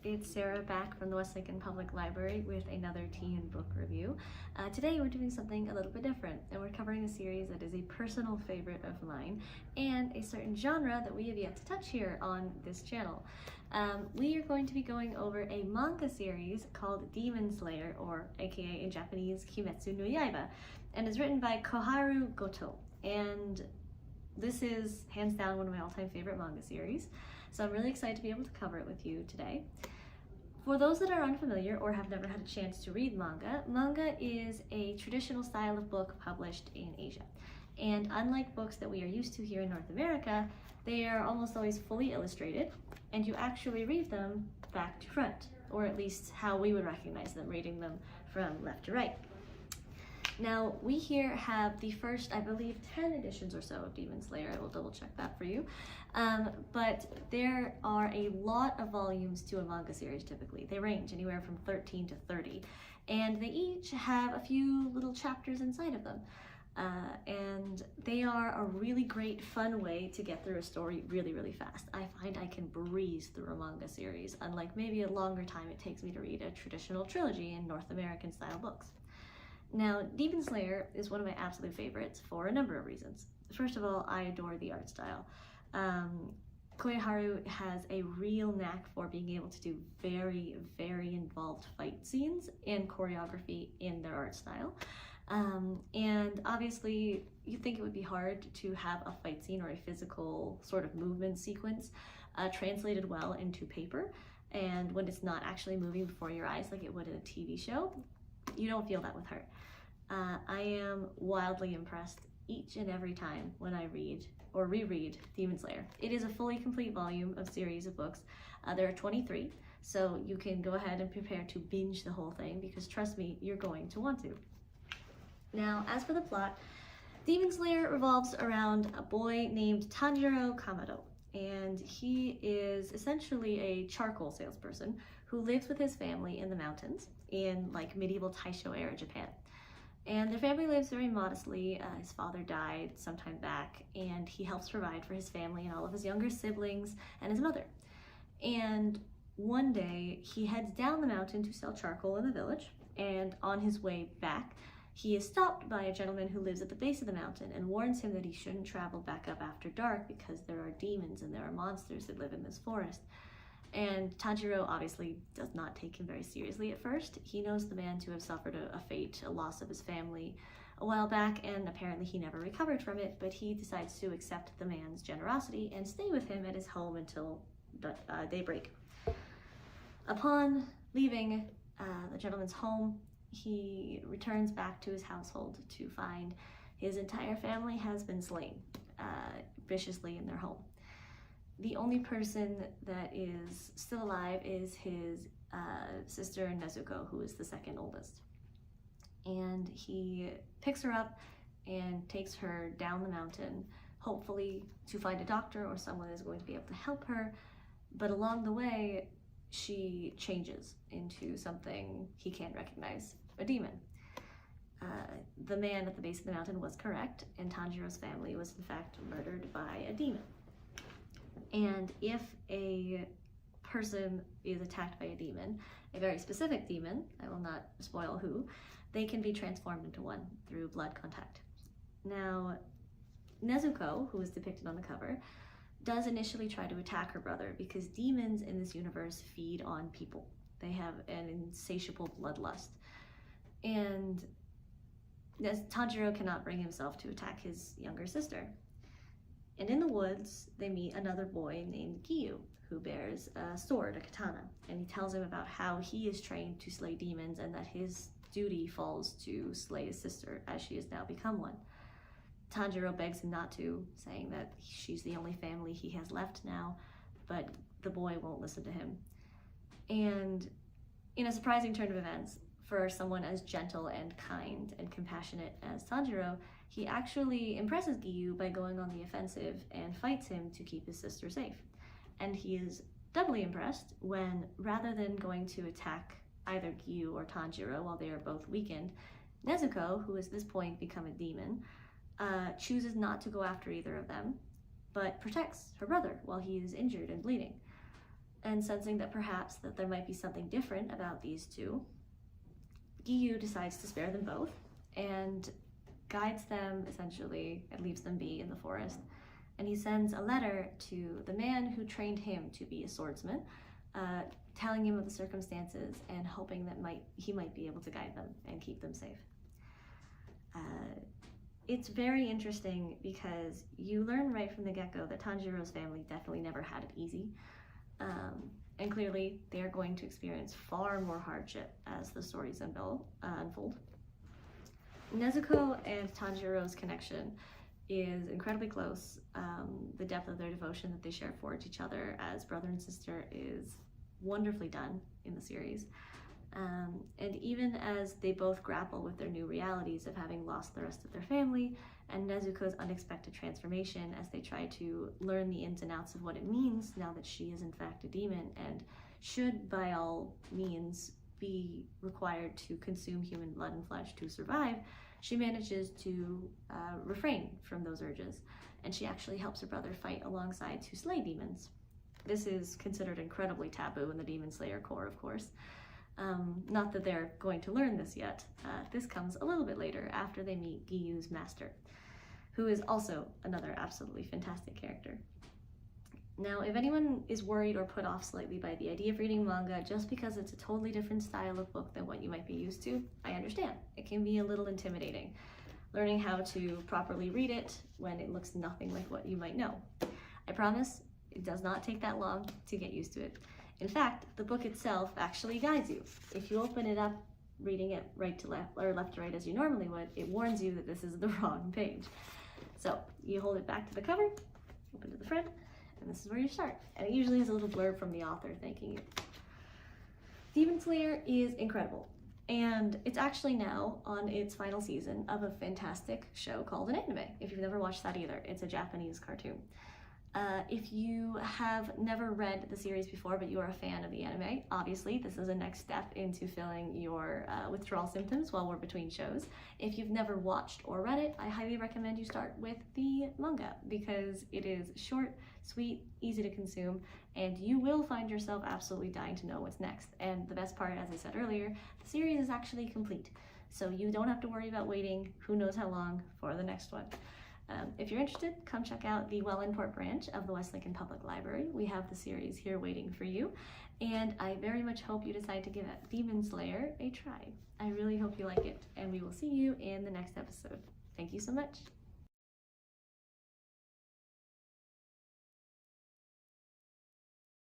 It's Sarah back from the West Lincoln Public Library with another teen book review. Today we're doing something a little bit different, and we're covering a series that is a personal favorite of mine and a certain genre that we have yet to touch here on this channel. We are going to be going over a manga series called Demon Slayer, or aka in Japanese Kimetsu no Yaiba, and is written by Koharu Goto. And this is hands down one of my all-time favorite manga series, so I'm really excited to be able to cover it with you today. For those that are unfamiliar or have never had a chance to read manga, manga is a traditional style of book published in Asia. And unlike books that we are used to here in North America, they are almost always fully illustrated, and you actually read them back to front, or at least how we would recognize them, reading them from left to right. Now, we here have the first, I believe, 10 editions or so of Demon Slayer. I will double check that for you. But there are a lot of volumes to a manga series typically. They range anywhere from 13 to 30, and they each have a few little chapters inside of them. And they are a really great, fun way to get through a story really, really fast. I find I can breeze through a manga series, unlike maybe a longer time it takes me to read a traditional trilogy in North American style books. Now, Demon Slayer is one of my absolute favorites for a number of reasons. First of all, I adore the art style. Koharu has a real knack for being able to do very, very involved fight scenes and choreography in their art style. And obviously, you'd think it would be hard to have a fight scene or a physical sort of movement sequence translated well into paper, and when it's not actually moving before your eyes like it would in a TV show. You don't feel that with her. I am wildly impressed each and every time when I read or reread Demon Slayer. It is a fully complete volume of series of books. There are 23, so you can go ahead and prepare to binge the whole thing, because trust me, you're going to want to. Now, as for the plot, Demon Slayer revolves around a boy named Tanjiro Kamado, and he is essentially a charcoal salesperson who lives with his family in the mountains in like medieval Taisho era Japan. And their family lives very modestly. His father died some time back, and he helps provide for his family and all of his younger siblings and his mother. And one day he heads down the mountain to sell charcoal in the village, and on his way back he is stopped by a gentleman who lives at the base of the mountain and warns him that he shouldn't travel back up after dark because there are demons and there are monsters that live in this forest. And Tanjiro obviously does not take him very seriously at first. He knows the man to have suffered a fate, a loss of his family a while back, and apparently he never recovered from it, but he decides to accept the man's generosity and stay with him at his home until daybreak. Upon leaving the gentleman's home, he returns back to his household to find his entire family has been slain viciously in their home. The only person that is still alive is his sister Nezuko, who is the second oldest. And he picks her up and takes her down the mountain, hopefully to find a doctor or someone is going to be able to help her. But along the way, she changes into something he can't recognize, a demon. The man at the base of the mountain was correct, and Tanjiro's family was in fact murdered by a demon. And if a person is attacked by a demon, a very specific demon, I will not spoil who, they can be transformed into one through blood contact. Now, Nezuko, who is depicted on the cover, does initially try to attack her brother because demons in this universe feed on people. They have an insatiable bloodlust. And Tanjiro cannot bring himself to attack his younger sister. And in the woods, they meet another boy named Giyu, who bears a sword, a katana, and he tells him about how he is trained to slay demons and that his duty falls to slay his sister, as she has now become one. Tanjiro begs him not to, saying that she's the only family he has left now, but the boy won't listen to him. And in a surprising turn of events, for someone as gentle and kind and compassionate as Tanjiro, he actually impresses Giyu by going on the offensive and fights him to keep his sister safe. And he is doubly impressed when, rather than going to attack either Giyu or Tanjiro while they are both weakened, Nezuko, who has at this point become a demon, chooses not to go after either of them, but protects her brother while he is injured and bleeding. and sensing that perhaps that there might be something different about these two, Giyu decides to spare them both and guides them essentially and leaves them be in the forest. And he sends a letter to the man who trained him to be a swordsman, telling him of the circumstances and hoping that he might be able to guide them and keep them safe. It's very interesting because you learn right from the get-go that Tanjiro's family definitely never had it easy. And clearly they are going to experience far more hardship as the stories unfold. Nezuko and Tanjiro's connection is incredibly close. The depth of their devotion that they share for each other as brother and sister is wonderfully done in the series. And even as they both grapple with their new realities of having lost the rest of their family and Nezuko's unexpected transformation as they try to learn the ins and outs of what it means now that she is in fact a demon and should by all means be required to consume human blood and flesh to survive, she manages to refrain from those urges, and she actually helps her brother fight alongside to slay demons. This is considered incredibly taboo in the Demon Slayer Corps, of course. Not that they're going to learn this yet. This comes a little bit later after they meet Giyu's master, who is also another absolutely fantastic character. Now, if anyone is worried or put off slightly by the idea of reading manga just because it's a totally different style of book than what you might be used to, I understand. It can be a little intimidating, learning how to properly read it when it looks nothing like what you might know. I promise it does not take that long to get used to it. In fact, the book itself actually guides you. If you open it up, reading it right to left or left to right as you normally would, it warns you that this is the wrong page. So you hold it back to the cover, open to the front, and this is where you start. And it usually has a little blurb from the author thanking you. Demon Slayer is incredible, and it's actually now on its final season of a fantastic show called an anime. If you've never watched that either, it's a Japanese cartoon. If you have never read the series before, but you are a fan of the anime, obviously this is a next step into filling your withdrawal symptoms while we're between shows. If you've never watched or read it, I highly recommend you start with the manga because it is short, sweet, easy to consume, and you will find yourself absolutely dying to know what's next. And the best part, as I said earlier, the series is actually complete. So you don't have to worry about waiting who knows how long for the next one. If you're interested, come check out the Wellandport branch of the West Lincoln Public Library. We have the series here waiting for you, and I very much hope you decide to give Demon Slayer a try. I really hope you like it, and we will see you in the next episode. Thank you so much.